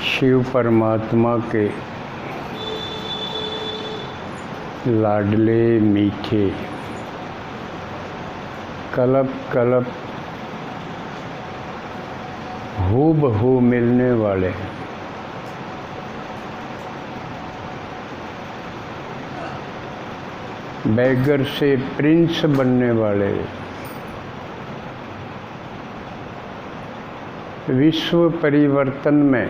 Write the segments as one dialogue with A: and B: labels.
A: शिव परमात्मा के लाडले मीठे कल्प कल्प हूबहू मिलने वाले बैगर से प्रिंस बनने वाले विश्व परिवर्तन में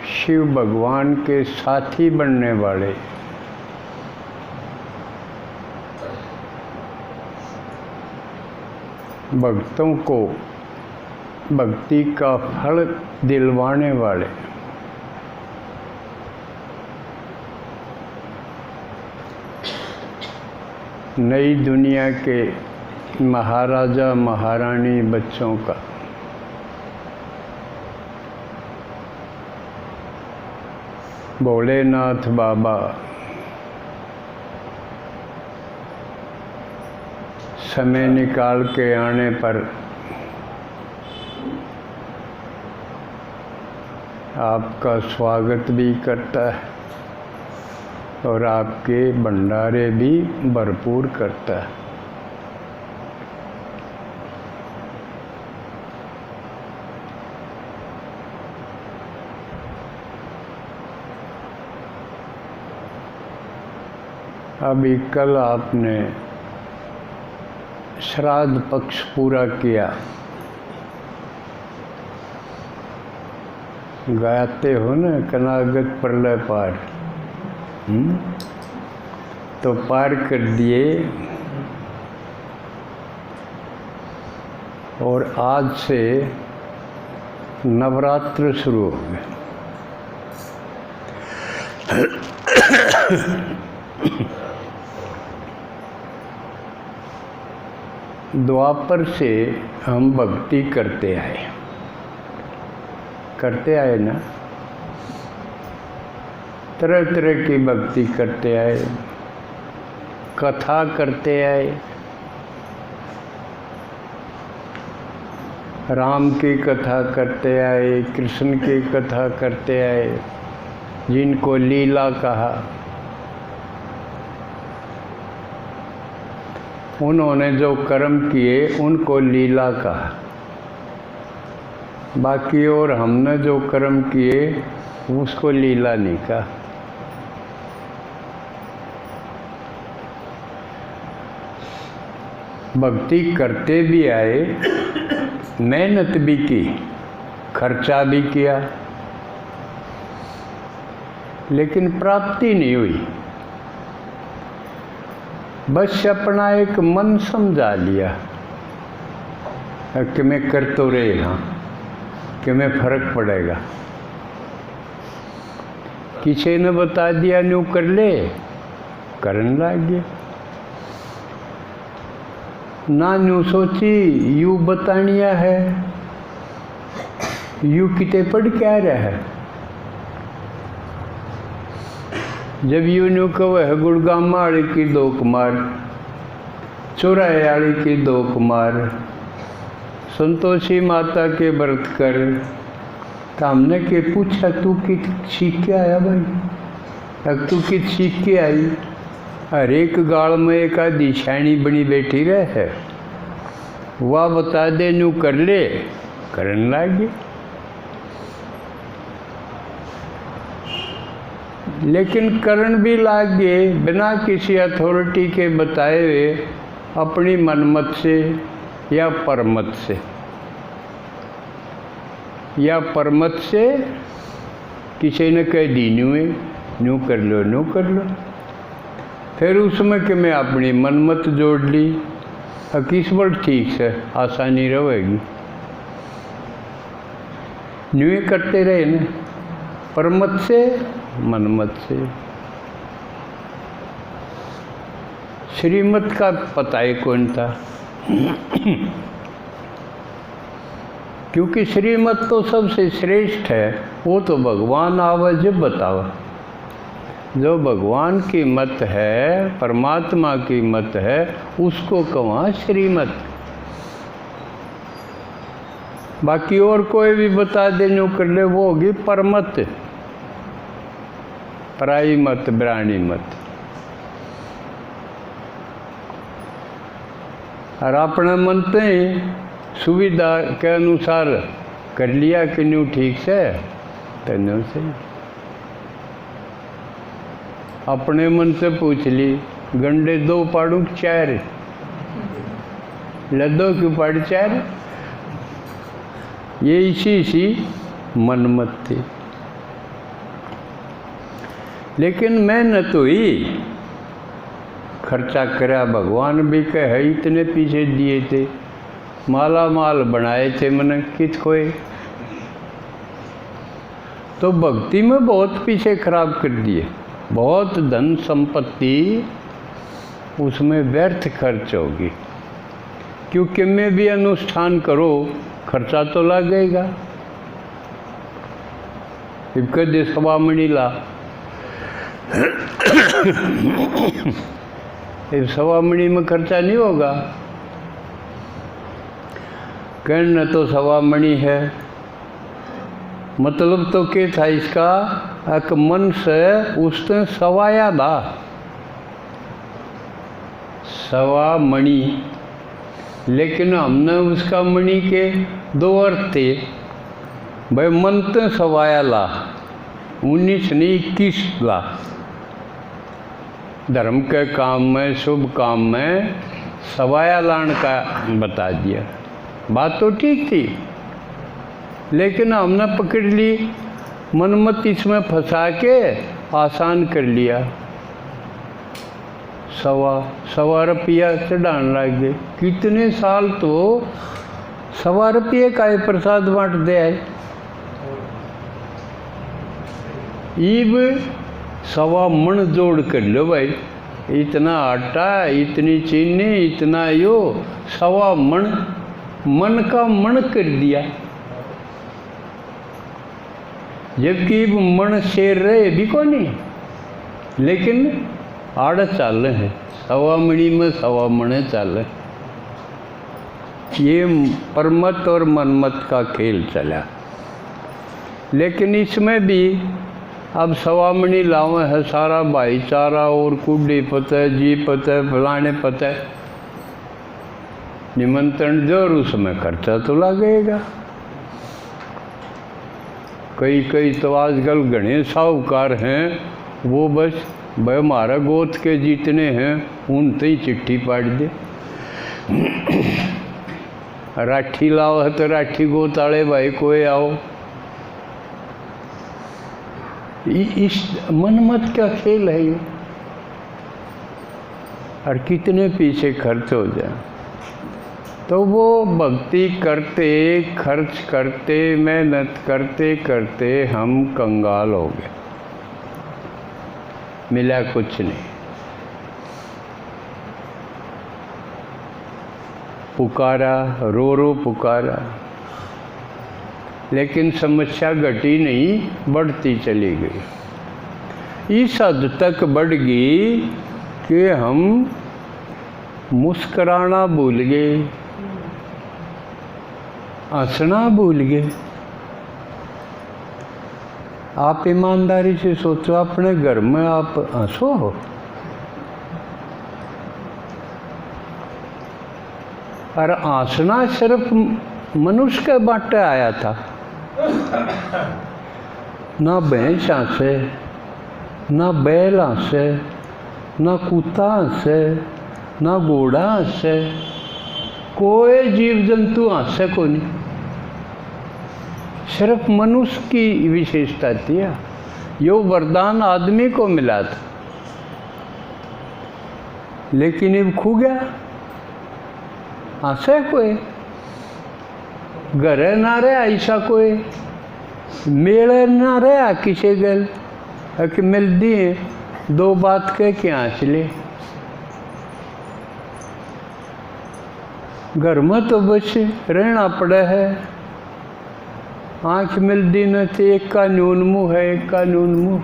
A: शिव भगवान के साथी बनने वाले भक्तों को भक्ति का फल दिलवाने वाले नई दुनिया के महाराजा महारानी बच्चों का भोलेनाथ बाबा समय निकाल के आने पर आपका स्वागत भी करता है और आपके भंडारे भी भरपूर करता है। अभी कल आपने श्राद्ध पक्ष पूरा किया, गाते हो ना कनागत प्रलय पार, तो पार कर दिए और आज से नवरात्र शुरू हो गए। द्वापर से हम भक्ति करते आए ना, तरह तरह की भक्ति करते आए, कथा करते आए, राम की कथा करते आए, कृष्ण की कथा करते आए, जिनको लीला कहा। उन्होंने जो कर्म किए उनको लीला कहा, बाकी और हमने जो कर्म किए उसको लीला नहीं कहा। भक्ति करते भी आए, मेहनत भी की, खर्चा भी किया, लेकिन प्राप्ति नहीं हुई। बस अपना एक मन समझा लिया कि मैं कर तो रहे हाँ, कि मैं फर्क पड़ेगा। किसी ने बता दिया न्यू कर ले, करने लग गया। ना न्यू सोची यू बतानिया है, यू किते पढ़ क्या रहा है। जब यूं कहो है गुड़गामा वाली की दो कुमार, चौराहे वाली की दो कुमार, संतोषी माता के व्रत कर, तो हमने के पूछा तू कित सीख के आया भाई, अब तू कित सीख के आई। हर एक गाल में एक आधी छाणी बनी बैठी रहे है, वह बता दे नू कर ले, करने लगी। लेकिन करण भी लाग गए बिना किसी अथॉरिटी के बताए हुए, अपनी मनमत से या परमत से, या परमत से किसी ने कह दी न्यू कर लो, न्यू कर लो। फिर उसमें कि मैं अपनी मनमत जोड़ ली, किस वर्ड ठीक से आसानी रहेगी, न्यू करते रहे ना, परमत से मनमत से। श्रीमत का पता ही कौन था, क्योंकि श्रीमत तो सबसे श्रेष्ठ है, वो तो भगवान आवा जब बतावा। जो भगवान की मत है, परमात्मा की मत है, उसको कहाँ श्रीमत। बाकी और कोई भी बता दे जो कर ले वो होगी परमत, पराई मत, ब्राणी मत। और अपने मन से सुविधा के अनुसार कर लिया कि न्यू ठीक से तन्यू से। अपने मन से पूछ ली गंडे 2 पाड़ू 4, लद्दो क्यों पाड़ 4। ये इसी मनमत थी। लेकिन मेहनत हुई, खर्चा करा, भगवान भी कहे इतने पीछे दिए थे, माला माल बनाए थे मन कित कोई। तो भक्ति में बहुत पीछे खराब कर दिए, बहुत धन संपत्ति उसमें व्यर्थ खर्च होगी। क्योंकि मैं भी अनुष्ठान करो खर्चा तो लगेगा। कदे सवामणी ला, सवामणी में खर्चा नहीं होगा। कहना तो सवामणी है, मतलब तो क्या था इसका, एक मन से उसने सवाया था, सवा मणि। लेकिन हमने उसका मणि के 2 अर्थ थे। भाई मन तो सवाया ला, 19 नहीं 21 ला। धर्म के काम में, शुभ काम में सवाया लान का बता दिया। बात तो ठीक थी, लेकिन हमने पकड़ ली, मनमत इसमें फंसा के आसान कर लिया। 1.25 रुपया चढ़ाने लग गए। कितने साल तो 1.25 रुपये का ही प्रसाद बांट दे आए। ईब 1.25 मन जोड़ कर लो भाई, इतना आटा, इतनी चीनी, इतना यो, 1.25 मन का मन कर दिया। जबकि मन शेर रहे भी को नहीं, लेकिन आड़ चाल है, 1.25 मणि में 1.25 मण चाल। ये परमत और मनमत का खेल चला। लेकिन इसमें भी अब 1.25 मणि लावे है सारा भाईचारा, और कुड्डी पता, जी पता, फलाने पता, निमंत्रण जरूर, उसमें खर्चा तो लगेगा। कई तो आजकल घने साहूकार हैं, वो बस भाई हमारा गोत के जितने हैं उन ही चिट्ठी पाड़ दे। राठी लाओ है तो राठी गोत आले भाई कोई आओ। इस मनमत का खेल है ये। और कितने पीछे खर्च हो जाए। तो वो भक्ति करते, खर्च करते, मेहनत करते करते हम कंगाल हो गए, मिला कुछ नहीं। पुकारा, रो रो पुकारा, लेकिन समस्या घटी नहीं, बढ़ती चली गई। इस हद तक बढ़ गई कि हम मुस्कुराना भूल गए, हंसना भूल गए। आप ईमानदारी से सोचो, अपने घर में आप हंसो। और हंसना सिर्फ मनुष्य के बाटे आया था, ना भैंस हंसे, ना बैल हंसे, ना कुत्ता हंसे, ना घोड़ा हंसे, कोई जीव जंतु हंसे को नहीं। सिर्फ मनुष्य की विशेषता थी। यो वरदान आदमी को मिला था, लेकिन अब खो गया। हंसे कोई, घरे ना रहा ऐसा कोई, मेले ना रहा किसी गल कि मिल दिए 2 बात कह के हंस ले। घर में तो बस रहना पड़ा है। आँख मिलती न थी, एक का न्यून मुँह है, एक का न्यून मुँह।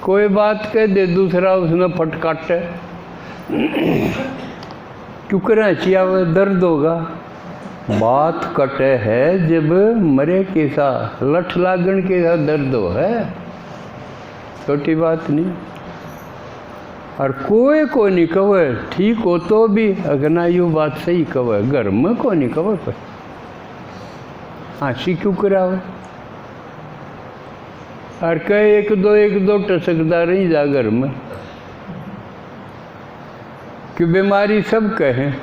A: कोई बात कह दे दूसरा उसने फटकाटे, क्यों करें चिया दर्द होगा। बात कटे है जब मरे के साथ लठ लागण के साथ दर्द हो है, छोटी बात नहीं। और कोई नहीं कहे ठीक हो तो भी अगर ना यू बात सही कहे, घर में को नहीं कहे कोई हाँसी क्यों करावे। और कहे एक दो टसकदा रही जा घर में कि बीमारी सब कहें,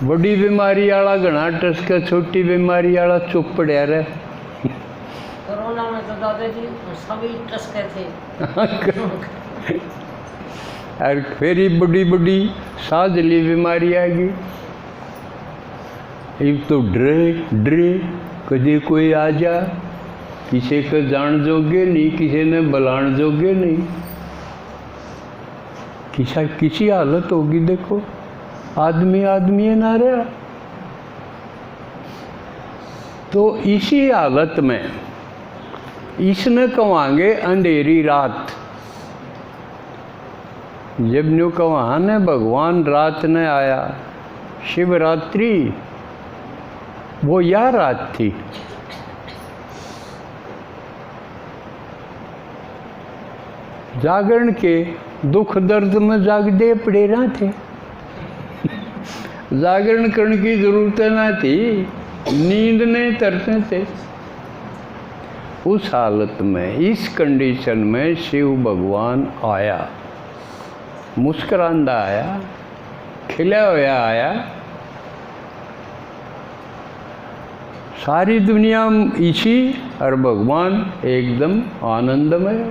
A: बड़ी बीमारी वाला घना टसका, छोटी बीमारी वाला चुप पड़ा रहे।
B: कोरोना में तो दादाजी सभी टसके थे।
A: और फिर ही बड़ी साझली बीमारी आ गई। एक तो डरे कभी कोई आ जा, किसी को जान जोगे नहीं, किसी ने बुलान जोगे नहीं, किसी हालत होगी। देखो आदमी ना रहा। तो इसी हालत में इसने कहेंगे अंधेरी रात। जब न्यू कहा ने भगवान रात ने आया, शिवरात्रि वो या रात थी। जागरण के दुख दर्द में जागदे पड़े रहा थे, जागरण करने की जरूरत ना थी, नींद नहीं तरते थे। उस हालत में, इस कंडीशन में शिव भगवान आया, मुस्कुरांदा आया, खिला हुआ आया। सारी दुनिया इसी और भगवान एकदम आनंदमय।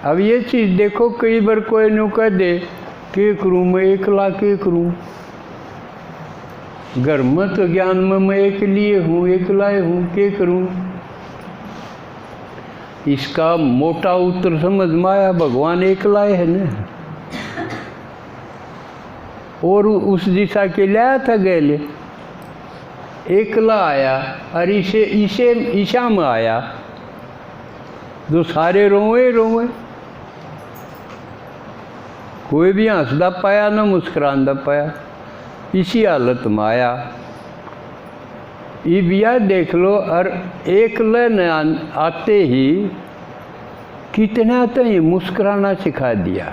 A: अब ये चीज़ देखो, कई बार कोई नु कह दे के करूँ मैं एकला, के करूँ घर में तो ज्ञान में मैं एक लिए हूँ, एकला हूँ, के करूँ। इसका मोटा उत्तर समझ में आया, भगवान एकला है ना। और उस दिशा के लाया था गैले, एकला आया और इसे ईशा में आया, जो सारे रोए। कोई भी हंसदा पाया ना मुस्कुरांदा पाया, इसी हालत में आया। ये बिया देख लो। और एकले न आते ही कितना तो ही मुस्कुराना सिखा दिया।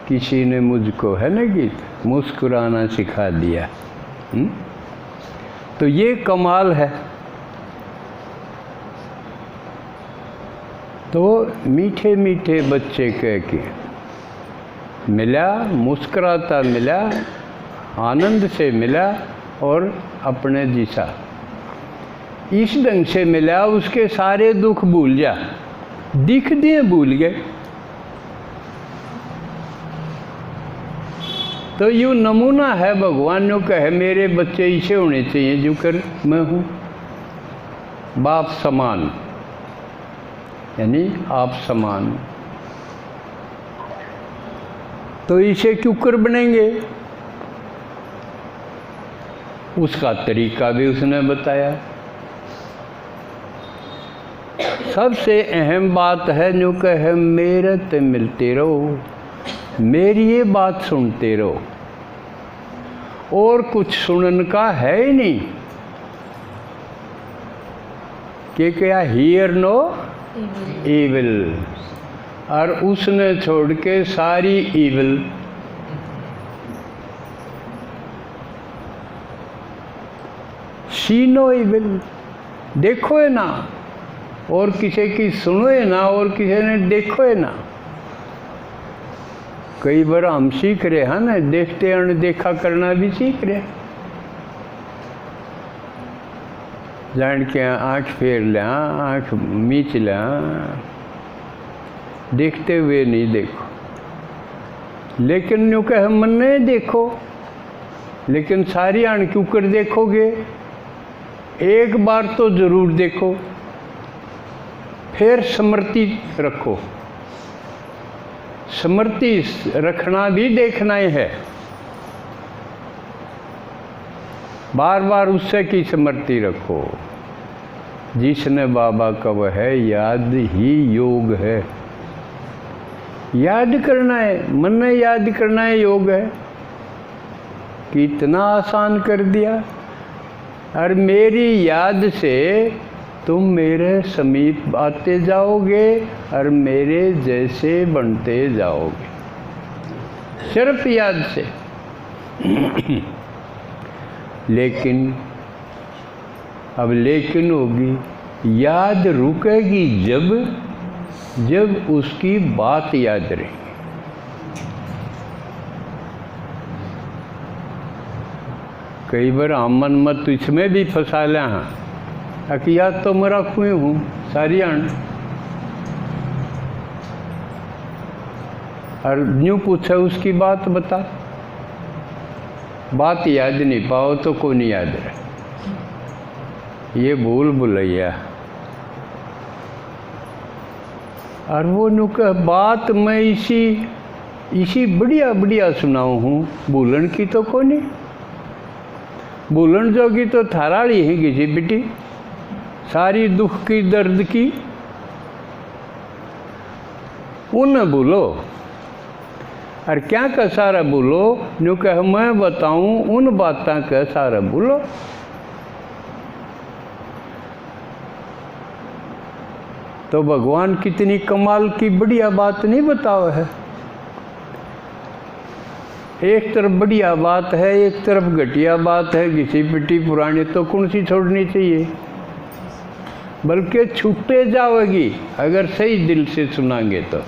A: किसी ने मुझको, है ना गीत, मुस्कुराना सिखा दिया। तो ये कमाल है। तो मीठे मीठे बच्चे कह के मिला, मुस्कुराता मिला, आनंद से मिला और अपने दिशा इस ढंग से मिला, उसके सारे दुख भूल जा, दिख दिए भूल गए। तो यूँ नमूना है भगवान ने कहे मेरे बच्चे ऐसे होने चाहिए जो कर मैं हूँ, बाप समान, यानी आप समान। तो इसे क्यों कर बनेंगे, उसका तरीका भी उसने बताया। सबसे अहम बात है जो कहे मेरे ते मिलते रहो, मेरी ये बात सुनते रहो, और कुछ सुनने का है ही नहीं। कि क्या हियर नो ईविल, और उसने छोड़ के सारी ईविल। सी नो ईविल, देखो है ना, और किसी की सुनो है ना, और किसी ने देखो है ना। कई बार हम सीख रहे हैं ना, देखते अनदेखा करना भी सीख रहे। जान के आँख फेर लें, आँख मीच लें, देखते हुए नहीं देखो। लेकिन यूँ कहे मन नहीं देखो, लेकिन सारी आन क्यों कर देखोगे, एक बार तो जरूर देखो, फिर स्मृति रखो। स्मृति रखना भी देखना ही है। बार बार उससे की स्मृति रखो। जिसने बाबा का वह है, याद ही योग है। याद करना है, मन में याद करना है योग है। कितना आसान कर दिया। और मेरी याद से तुम मेरे समीप आते जाओगे और मेरे जैसे बनते जाओगे, सिर्फ याद से। लेकिन अब लेकिन होगी, याद रुकेगी जब उसकी बात याद रहेगी। कई बार हम मन मत इसमें भी फंसा लिया हाँ कि याद तो मैं रखू ही हूँ सारी अण। और यूँ पूछे उसकी बात बता, बात याद नहीं पाओ तो को नहीं याद रहे। ये भूल भुलैया। और वो नुक बात मैं इसी बढ़िया बढ़िया सुनाऊ हूँ, भूलन की तो को नहीं। भूलन जोगी तो थाराड़ी है किसी बेटी, सारी दुख की दर्द की उन भूलो। और क्या का सारा भूलो, न्यू कह मैं बताऊं उन बातों का सारा भूलो। तो भगवान कितनी कमाल की बढ़िया बात नहीं बताओ है। एक तरफ बढ़िया बात है, एक तरफ घटिया बात है, घिसी पिटी पुरानी, तो कौन सी छोड़नी चाहिए? बल्कि छूटे जाओगी अगर सही दिल से सुनांगे तो।